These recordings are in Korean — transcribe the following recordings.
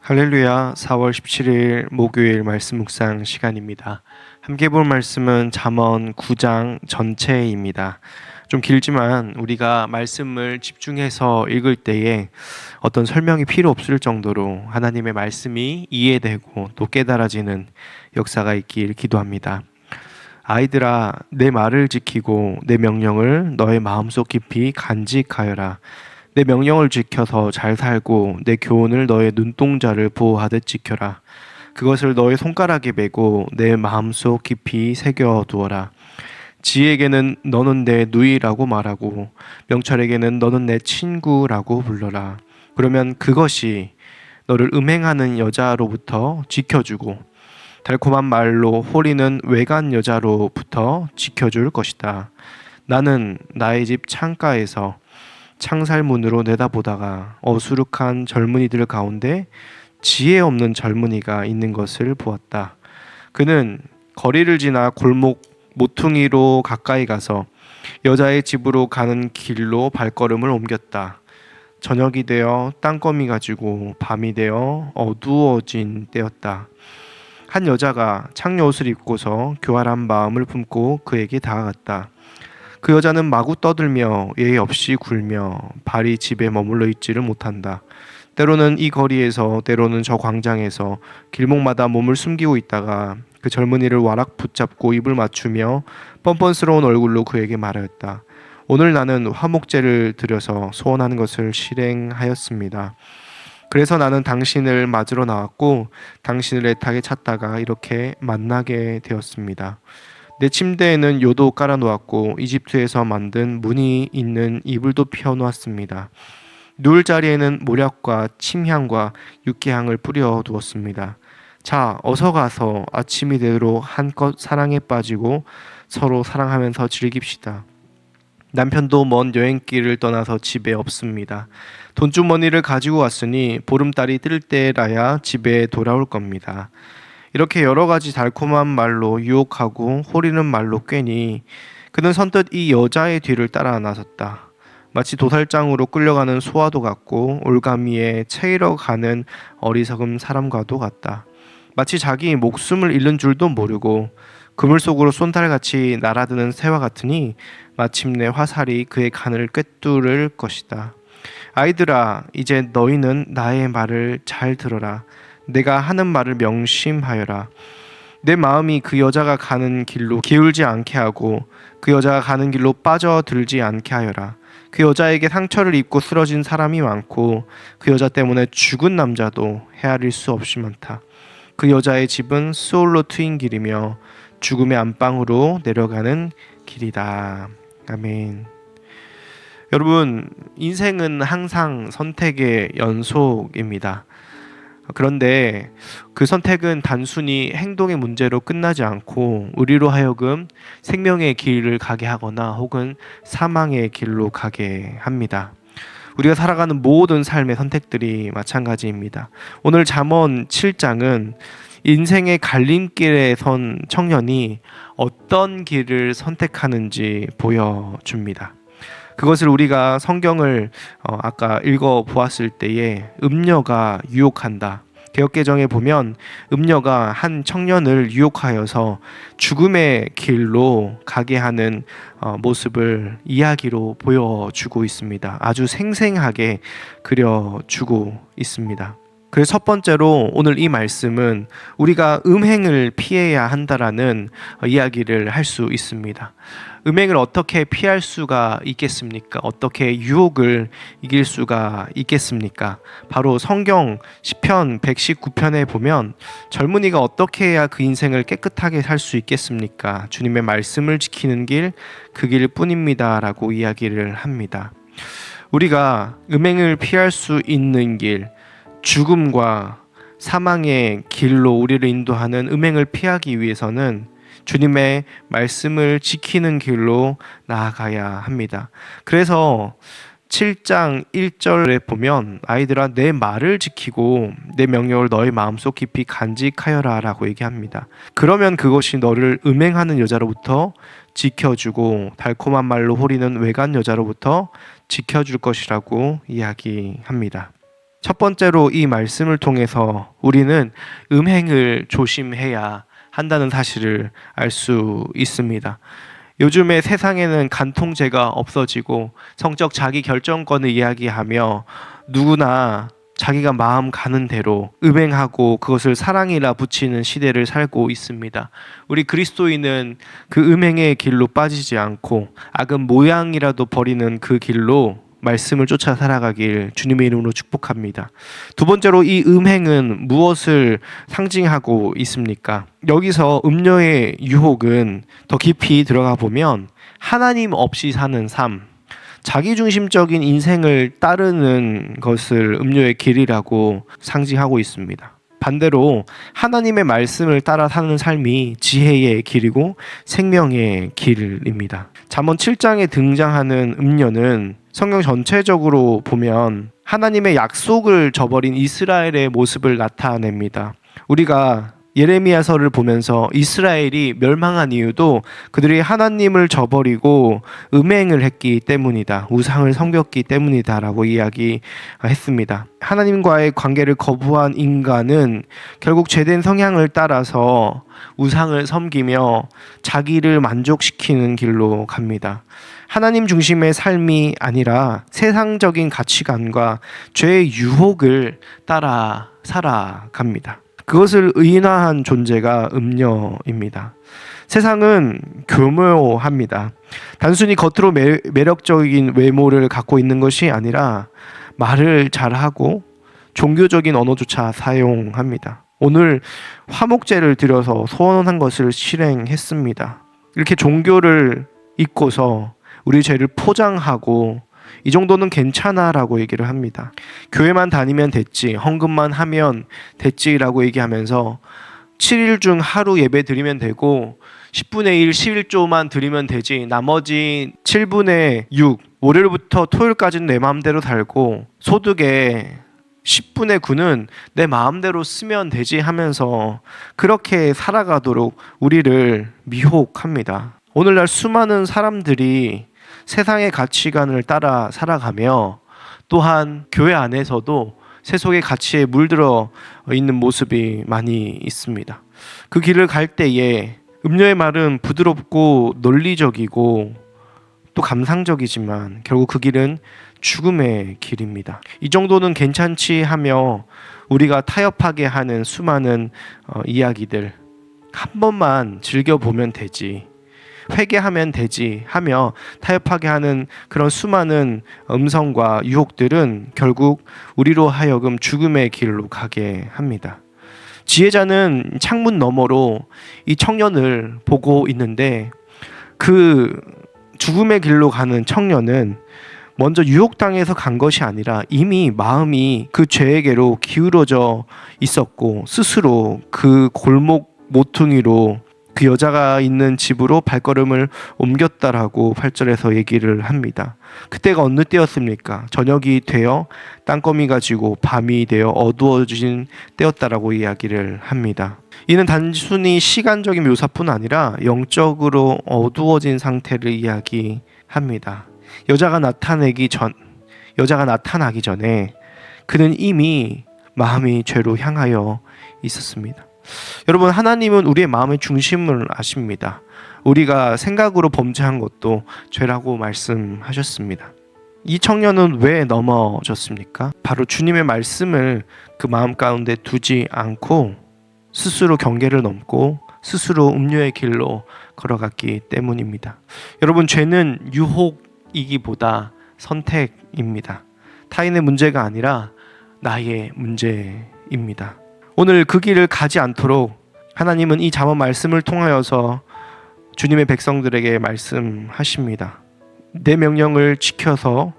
할렐루야. 4월 17일 목요일 말씀 묵상 시간입니다. 함께 볼 말씀은 잠언 9장 전체입니다. 좀 길지만 우리가 말씀을 집중해서 읽을 때에 어떤 설명이 필요 없을 정도로 하나님의 말씀이 이해되고 또 깨달아지는 역사가 있길 기도합니다. 아이들아, 내 말을 지키고 내 명령을 너의 마음속 깊이 간직하여라. 내 명령을 지켜서 잘 살고 내 교훈을 너의 눈동자를 보호하듯 지켜라. 그것을 너의 손가락에 메고 내 마음속 깊이 새겨두어라. 지혜에게는 너는 내 누이라고 말하고 명철에게는 너는 내 친구라고 불러라. 그러면 그것이 너를 음행하는 여자로부터 지켜주고 달콤한 말로 호리는 외간 여자로부터 지켜줄 것이다. 나는 나의 집 창가에서 창살문으로 내다보다가 어수룩한 젊은이들 가운데 지혜 없는 젊은이가 있는 것을 보았다. 그는 거리를 지나 골목 모퉁이로 가까이 가서 여자의 집으로 가는 길로 발걸음을 옮겼다. 저녁이 되어 땅거미 가지고 밤이 되어 어두워진 때였다. 한 여자가 창녀 옷을 입고서 교활한 마음을 품고 그에게 다가갔다. 그 여자는 마구 떠들며 예의 없이 굴며 발이 집에 머물러 있지를 못한다. 때로는 이 거리에서 때로는 저 광장에서 길목마다 몸을 숨기고 있다가 그 젊은이를 와락 붙잡고 입을 맞추며 뻔뻔스러운 얼굴로 그에게 말하였다. 오늘 나는 화목제를 드려서 소원하는 것을 실행하였습니다. 그래서 나는 당신을 맞으러 나왔고 당신을 애타게 찾다가 이렇게 만나게 되었습니다. 내 침대에는 요도 깔아놓았고 이집트에서 만든 무늬 있는 이불도 펴놓았습니다. 누울 자리에는 모략과 침향과 육개향을 뿌려두었습니다. 자, 어서 가서 아침이 되도록 한껏 사랑에 빠지고 서로 사랑하면서 즐깁시다. 남편도 먼 여행길을 떠나서 집에 없습니다. 돈주머니를 가지고 왔으니 보름달이 뜰 때라야 집에 돌아올 겁니다. 이렇게 여러 가지 달콤한 말로 유혹하고 호리는 말로 꿰니 그는 선뜻 이 여자의 뒤를 따라 나섰다. 마치 도살장으로 끌려가는 소와도 같고 올가미에 채이러 가는 어리석은 사람과도 같다. 마치 자기 목숨을 잃는 줄도 모르고 그물 속으로 쏜달같이 날아드는 새와 같으니 마침내 화살이 그의 간을 꿰뚫을 것이다. 아이들아, 이제 너희는 나의 말을 잘 들어라. 내가 하는 말을 명심하여라. 내 마음이 그 여자가 가는 길로 기울지 않게 하고 그 여자가 가는 길로 빠져들지 않게 하여라. 그 여자에게 상처를 입고 쓰러진 사람이 많고 그 여자 때문에 죽은 남자도 헤아릴 수 없이 많다. 그 여자의 집은 수올로 트인 길이며 죽음의 안방으로 내려가는 길이다. 아멘. 여러분, 인생은 항상 선택의 연속입니다. 그런데 그 선택은 단순히 행동의 문제로 끝나지 않고 우리로 하여금 생명의 길을 가게 하거나 혹은 사망의 길로 가게 합니다. 우리가 살아가는 모든 삶의 선택들이 마찬가지입니다. 오늘 잠언 7장은 인생의 갈림길에 선 청년이 어떤 길을 선택하는지 보여줍니다. 그것을 우리가 성경을 아까 읽어보았을 때에 음녀가 유혹한다. 개역개정에 보면 음녀가 한 청년을 유혹하여서 죽음의 길로 가게 하는 모습을 이야기로 보여주고 있습니다. 아주 생생하게 그려주고 있습니다. 그래서 첫 번째로 오늘 이 말씀은 우리가 음행을 피해야 한다라는 이야기를 할 수 있습니다. 음행을 어떻게 피할 수가 있겠습니까? 어떻게 유혹을 이길 수가 있겠습니까? 바로 성경 시편 119편에 보면 젊은이가 어떻게 해야 그 인생을 깨끗하게 살 수 있겠습니까? 주님의 말씀을 지키는 길, 그 길뿐입니다 라고 이야기를 합니다. 우리가 음행을 피할 수 있는 길, 죽음과 사망의 길로 우리를 인도하는 음행을 피하기 위해서는 주님의 말씀을 지키는 길로 나아가야 합니다. 그래서 7장 1절에 보면 아이들아 내 말을 지키고 내 명령을 너의 마음속 깊이 간직하여라 라고 얘기합니다. 그러면 그것이 너를 음행하는 여자로부터 지켜주고 달콤한 말로 호리는 외간 여자로부터 지켜줄 것이라고 이야기합니다. 첫 번째로 이 말씀을 통해서 우리는 음행을 조심해야 한다는 사실을 알 수 있습니다. 요즘에 세상에는 간통죄가 없어지고 성적 자기 결정권을 이야기하며 누구나 자기가 마음 가는 대로 음행하고 그것을 사랑이라 붙이는 시대를 살고 있습니다. 우리 그리스도인은 그 음행의 길로 빠지지 않고 악은 모양이라도 버리는 그 길로 말씀을 쫓아 살아가길 주님의 이름으로 축복합니다. 두 번째로 이 음행은 무엇을 상징하고 있습니까? 여기서 음료의 유혹은 더 깊이 들어가 보면 하나님 없이 사는 삶, 자기중심적인 인생을 따르는 것을 음료의 길이라고 상징하고 있습니다. 반대로 하나님의 말씀을 따라 사는 삶이 지혜의 길이고 생명의 길입니다. 잠언 7장에 등장하는 음료는 성경 전체적으로 보면 하나님의 약속을 저버린 이스라엘의 모습을 나타냅니다. 우리가 예레미야서를 보면서 이스라엘이 멸망한 이유도 그들이 하나님을 저버리고 음행을 했기 때문이다. 우상을 섬겼기 때문이다라고 이야기했습니다. 하나님과의 관계를 거부한 인간은 결국 죄된 성향을 따라서 우상을 섬기며 자기를 만족시키는 길로 갑니다. 하나님 중심의 삶이 아니라 세상적인 가치관과 죄의 유혹을 따라 살아갑니다. 그것을 의인화한 존재가 음녀입니다. 세상은 교묘합니다. 단순히 겉으로 매력적인 외모를 갖고 있는 것이 아니라 말을 잘하고 종교적인 언어조차 사용합니다. 오늘 화목제를 드려서 소원한 것을 실행했습니다. 이렇게 종교를 잊고서 우리 죄를 포장하고 이 정도는 괜찮아라고 얘기를 합니다. 교회만 다니면 됐지, 헌금만 하면 됐지라고 얘기하면서 7일 중 하루 예배 드리면 되고 10분의 1, 11조만 드리면 되지, 나머지 7분의 6, 월요일부터 토요일까지는 내 마음대로 살고 소득의 10분의 9는 내 마음대로 쓰면 되지 하면서 그렇게 살아가도록 우리를 미혹합니다. 오늘날 수많은 사람들이 세상의 가치관을 따라 살아가며 또한 교회 안에서도 세속의 가치에 물들어 있는 모습이 많이 있습니다. 그 길을 갈 때에 음료의 말은 부드럽고 논리적이고 또 감상적이지만 결국 그 길은 죽음의 길입니다. 이 정도는 괜찮지 하며 우리가 타협하게 하는 수많은 이야기들, 한 번만 즐겨보면 되지, 회개하면 되지 하며 타협하게 하는 그런 수많은 음성과 유혹들은 결국 우리로 하여금 죽음의 길로 가게 합니다. 지혜자는 창문 너머로 이 청년을 보고 있는데 그 죽음의 길로 가는 청년은 먼저 유혹당해서 간 것이 아니라 이미 마음이 그 죄에게로 기울어져 있었고 스스로 그 골목 모퉁이로 그 여자가 있는 집으로 발걸음을 옮겼다라고 8절에서 얘기를 합니다. 그때가 어느 때였습니까? 저녁이 되어 땅거미가 지고 밤이 되어 어두워진 때였다라고 이야기를 합니다. 이는 단순히 시간적인 묘사뿐 아니라 영적으로 어두워진 상태를 이야기합니다. 여자가 나타나기 전에 그는 이미 마음이 죄로 향하여 있었습니다. 여러분, 하나님은 우리의 마음의 중심을 아십니다. 우리가 생각으로 범죄한 것도 죄라고 말씀하셨습니다. 이 청년은 왜 넘어졌습니까? 바로 주님의 말씀을 그 마음 가운데 두지 않고 스스로 경계를 넘고 스스로 음료의 길로 걸어갔기 때문입니다. 여러분, 죄는 유혹이기보다 선택입니다. 타인의 문제가 아니라 나의 문제입니다. 오늘 그 길을 가지 않도록 하나님은 이 잠언 말씀을 통하여서 주님의 백성들에게 말씀하십니다. 내 명령을 지켜서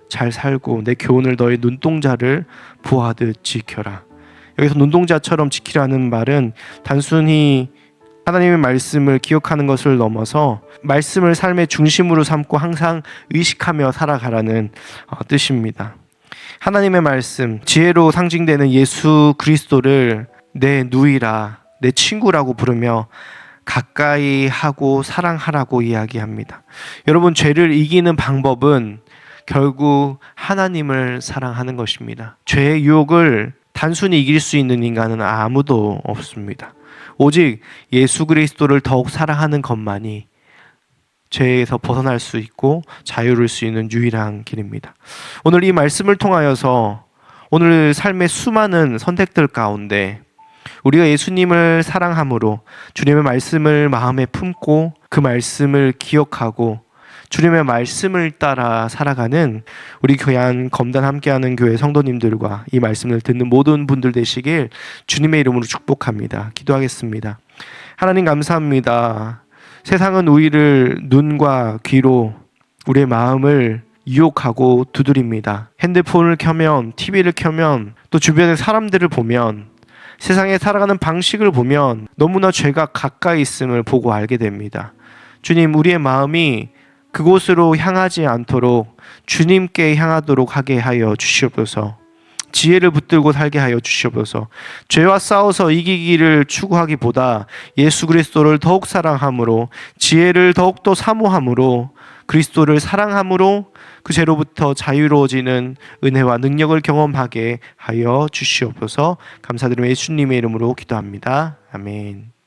잘 살고 내 교훈을 너의 눈동자를 보아듯 지켜라. 여기서 눈동자처럼 지키라는 말은 단순히 하나님의 말씀을 기억하는 것을 넘어서 말씀을 삶의 중심으로 삼고 항상 의식하며 살아가라는 뜻입니다. 하나님의 말씀, 지혜로 상징되는 예수 그리스도를 내 누이라, 내 친구라고 부르며 가까이 하고 사랑하라고 이야기합니다. 여러분, 죄를 이기는 방법은 결국 하나님을 사랑하는 것입니다. 죄의 유혹을 단순히 이길 수 있는 인간은 아무도 없습니다. 오직 예수 그리스도를 더욱 사랑하는 것만이 죄에서 벗어날 수 있고 자유를 수 있는 유일한 길입니다. 오늘 이 말씀을 통하여서 오늘 삶의 수많은 선택들 가운데 우리가 예수님을 사랑함으로 주님의 말씀을 마음에 품고 그 말씀을 기억하고 주님의 말씀을 따라 살아가는 우리 교회한 검단 함께하는 교회 성도님들과 이 말씀을 듣는 모든 분들 되시길 주님의 이름으로 축복합니다. 기도하겠습니다. 하나님 감사합니다. 세상은 우리를 눈과 귀로 우리의 마음을 유혹하고 두드립니다. 핸드폰을 켜면, TV를 켜면, 또 주변의 사람들을 보면, 세상에 살아가는 방식을 보면 너무나 죄가 가까이 있음을 보고 알게 됩니다. 주님, 우리의 마음이 그곳으로 향하지 않도록 주님께 향하도록 하게 하여 주시옵소서. 지혜를 붙들고 살게 하여 주시옵소서. 죄와 싸워서 이기기를 추구하기보다 예수 그리스도를 더욱 사랑함으로, 지혜를 더욱더 사모함으로, 그리스도를 사랑함으로 그 죄로부터 자유로워지는 은혜와 능력을 경험하게 하여 주시옵소서. 감사드리며 예수님의 이름으로 기도합니다. 아멘.